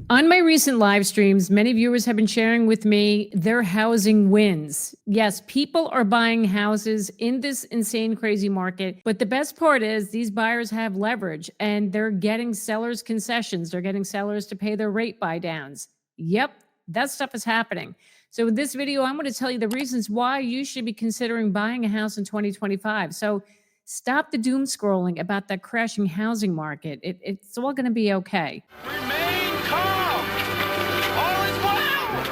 On my recent live streams, many viewers have been sharing with me their housing wins. Yes, people are buying houses in this insane, crazy market. But the best part is these buyers have leverage and they're getting sellers concessions. They're getting sellers to pay their rate buy downs. Yep, that stuff is happening. So in this video, I'm going to tell you the reasons why you should be considering buying a house in 2025. So stop the doom scrolling about that crashing housing market. It's all going to be okay. Remain calm. All is well.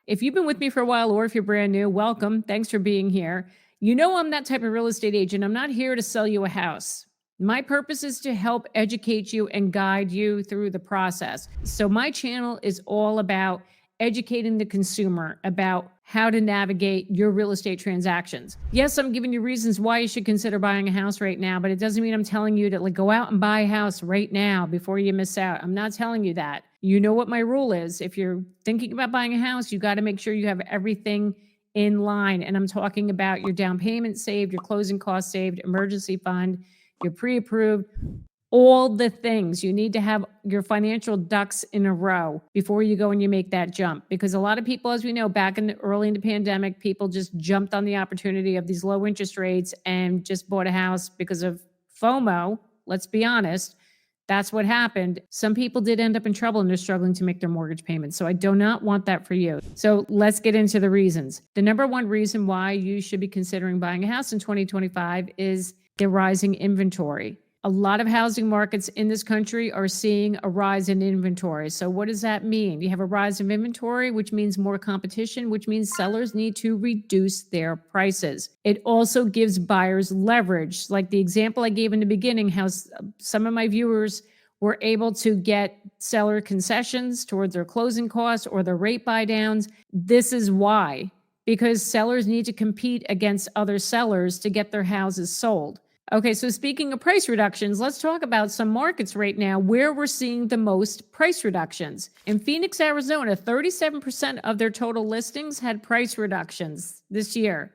If you've been with me for a while or if you're brand new, welcome. Thanks for being here. You know I'm that type of real estate agent. I'm not here to sell you a house. My purpose is to help educate you and guide you through the process. So my channel is all about educating the consumer about how to navigate your real estate transactions. Yes, I'm giving you reasons why you should consider buying a house right now, but it doesn't mean I'm telling you to go out and buy a house right now before you miss out. I'm not telling you that. You know what my rule is. If you're thinking about buying a house, you got to make sure you have everything in line. And I'm talking about your down payment saved, your closing costs saved, emergency fund, your pre-approved, all the things. You need to have your financial ducks in a row before you go and you make that jump. Because a lot of people, as we know, back early in the pandemic, people just jumped on the opportunity of these low interest rates and just bought a house because of FOMO. Let's be honest. That's what happened. Some people did end up in trouble and they're struggling to make their mortgage payments. So I do not want that for you. So let's get into the reasons. The number one reason why you should be considering buying a house in 2025 is the rising inventory. A lot of housing markets in this country are seeing a rise in inventory. So what does that mean? You have a rise of inventory, which means more competition, which means sellers need to reduce their prices. It also gives buyers leverage. Like the example I gave in the beginning, how some of my viewers were able to get seller concessions towards their closing costs or their rate buy downs. This is why, because sellers need to compete against other sellers to get their houses sold. Okay, so speaking of price reductions, let's talk about some markets right now where we're seeing the most price reductions. In Phoenix, Arizona, 37% of their total listings had price reductions this year.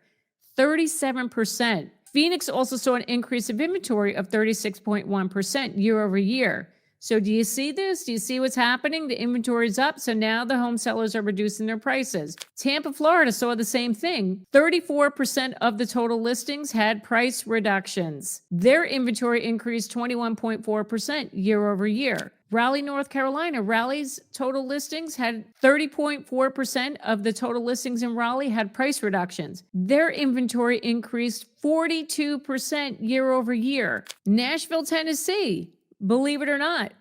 37%. Phoenix also saw an increase of inventory of 36.1% year over year. So do you see this? Do you see what's happening? The inventory is up, so now the home sellers are reducing their prices. Tampa, Florida saw the same thing. 34% of the total listings had price reductions. Their inventory increased 21.4% year over year. Raleigh, North Carolina, Raleigh's total listings had 30.4% of the total listings in Raleigh had price reductions. Their inventory increased 42% year over year. Nashville, Tennessee, believe it or not,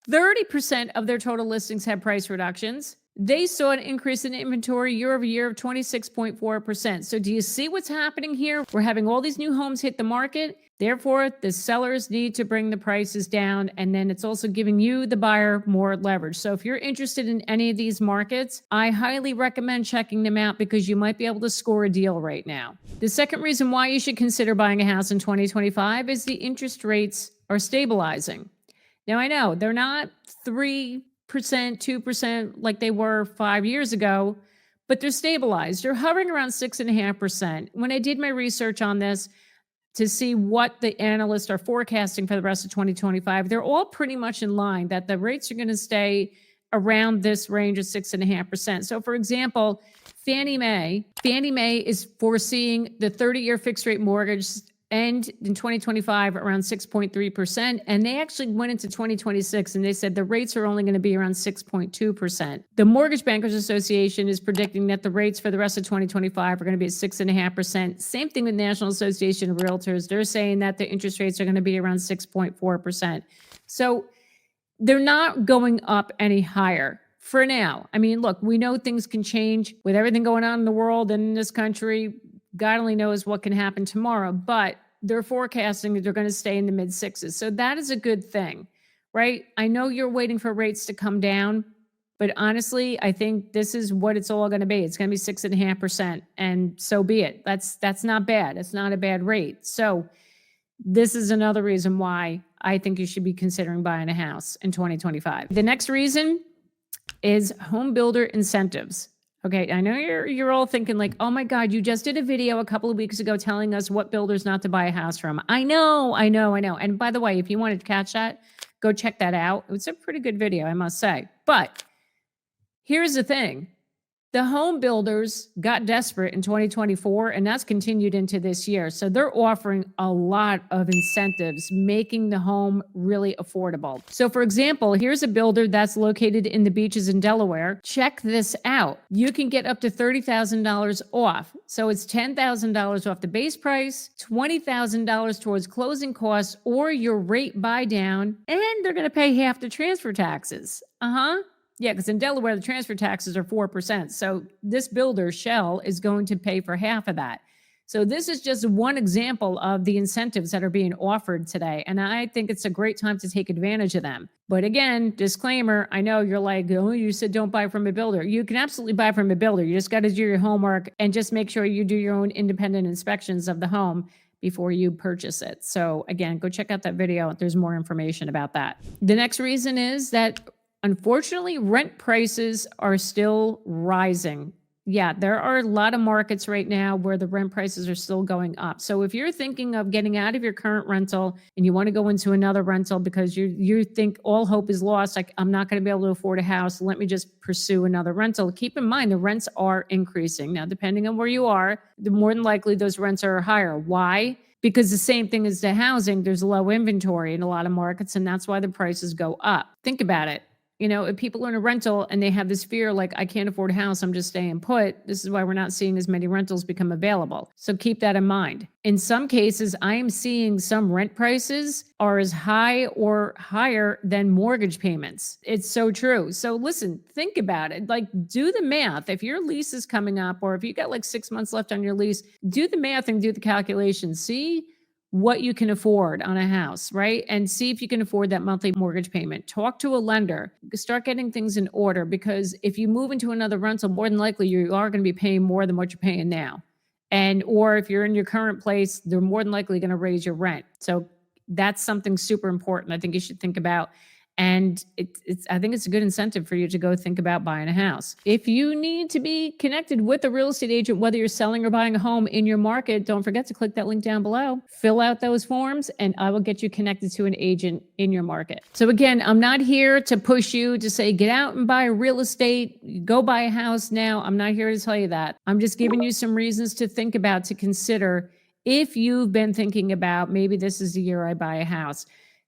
30% of their total listings had price reductions. They saw an increase in inventory year over year of 26.4%. So do you see what's happening here? We're having all these new homes hit the market. Therefore, the sellers need to bring the prices down. And then it's also giving you, the buyer, more leverage. So if you're interested in any of these markets, I highly recommend checking them out because you might be able to score a deal right now. The second reason why you should consider buying a house in 2025 is the interest rates are stabilizing. Now, I know they're not 3%, 2% like they were 5 years ago, but they're stabilized. They're hovering around 6.5%. When I did my research on this to see what the analysts are forecasting for the rest of 2025, they're all pretty much in line that the rates are going to stay around this range of 6.5%. So for example, Fannie Mae is foreseeing the 30-year fixed rate mortgage end in 2025 around 6.3%. And they actually went into 2026 and they said the rates are only going to be around 6.2%. The Mortgage Bankers Association is predicting that the rates for the rest of 2025 are going to be at 6.5%. Same thing with National Association of Realtors. They're saying that the interest rates are going to be around 6.4%. So they're not going up any higher for now. I mean, look, we know things can change with everything going on in the world and in this country. God only knows what can happen tomorrow, but they're forecasting that they're going to stay in the mid sixes. So that is a good thing, right? I know you're waiting for rates to come down, but honestly, I think this is what it's all going to be. It's going to be 6.5%, and so be it. That's not bad. It's not a bad rate. So this is another reason why I think you should be considering buying a house in 2025. The next reason is home builder incentives. Okay, I know you're all thinking like, oh my God, you just did a video a couple of weeks ago telling us what builders not to buy a house from. I know. And by the way, if you wanted to catch that, Go check that out. It's a pretty good video, I must say. But here's the thing. The home builders got desperate in 2024, and that's continued into this year. So they're offering a lot of incentives, making the home really affordable. So, for example, here's a builder that's located in the beaches in Delaware. Check this out. You can get up to $30,000 off. So it's $10,000 off the base price, $20,000 towards closing costs or your rate buy down, and they're going to pay half the transfer taxes. Yeah, because in Delaware, the transfer taxes are 4%. So this builder, Shell, is going to pay for half of that. So this is just one example of the incentives that are being offered today. And I think it's a great time to take advantage of them. But again, disclaimer, I know you're like, oh, you said don't buy from a builder. You can absolutely buy from a builder. You just got to do your homework and just make sure you do your own independent inspections of the home before you purchase it. So again, go check out that video. There's more information about that. The next reason is that unfortunately, rent prices are still rising. Yeah, there are a lot of markets right now where the rent prices are still going up. So if you're thinking of getting out of your current rental and you want to go into another rental because you think all hope is lost, like I'm not going to be able to afford a house, let me just pursue another rental. Keep in mind the rents are increasing. Now, depending on where you are, the more than likely those rents are higher. Why? Because the same thing as the housing, there's low inventory in a lot of markets, and that's why the prices go up. Think about it. You know, if people are in a rental and they have this fear, like, I can't afford a house, I'm just staying put. This is why we're not seeing as many rentals become available. So keep that in mind. In some cases, I am seeing some rent prices are as high or higher than mortgage payments. It's so true. So listen, think about it. Like, do the math. If your lease is coming up, or if you got like 6 months left on your lease, do the math and do the calculations. See what you can afford on a house, right? And see if you can afford that monthly mortgage payment. Talk to a lender, start getting things in order, because if you move into another rental, more than likely you are going to be paying more than what you're paying now. And, or if you're in your current place, they're more than likely going to raise your rent. So that's something super important I think you should think about. And I think it's a good incentive for you to go think about buying a house. If you need to be connected with a real estate agent, whether you're selling or buying a home in your market, don't forget to click that link down below. Fill out those forms and I will get you connected to an agent in your market. So again, I'm not here to push you to say, get out and buy real estate, go buy a house now. I'm not here to tell you that. I'm just giving you some reasons to think about, to consider if you've been thinking about, maybe this is the year I buy a house.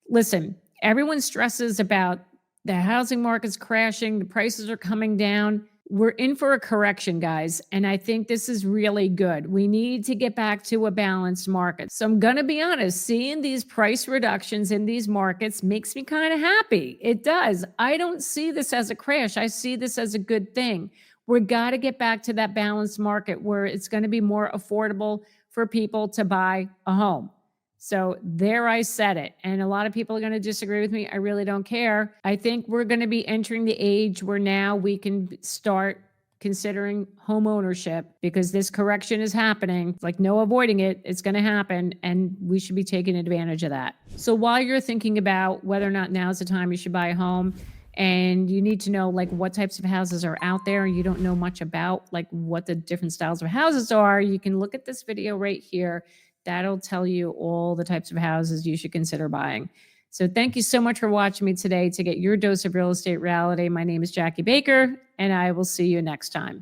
Listen, everyone stresses about the housing market's crashing, the prices are coming down. We're in for a correction, guys. And I think this is really good. We need to get back to a balanced market. So I'm going to be honest, seeing these price reductions in these markets makes me kind of happy. It does. I don't see this as a crash. I see this as a good thing. We got to get back to that balanced market where it's going to be more affordable for people to buy a home. So there, I said it. And a lot of people are going to disagree with me. I really don't care. I think we're going to be entering the age where now we can start considering home ownership, because this correction is happening. Like, no avoiding it. It's going to happen. And we should be taking advantage of that. So while you're thinking about whether or not now's the time you should buy a home, and you need to know like what types of houses are out there, and you don't know much about like what the different styles of houses are, you can look at this video right here. That'll tell you all the types of houses you should consider buying. So thank you so much for watching me today to get your dose of real estate reality. My name is Jackie Baker, and I will see you next time.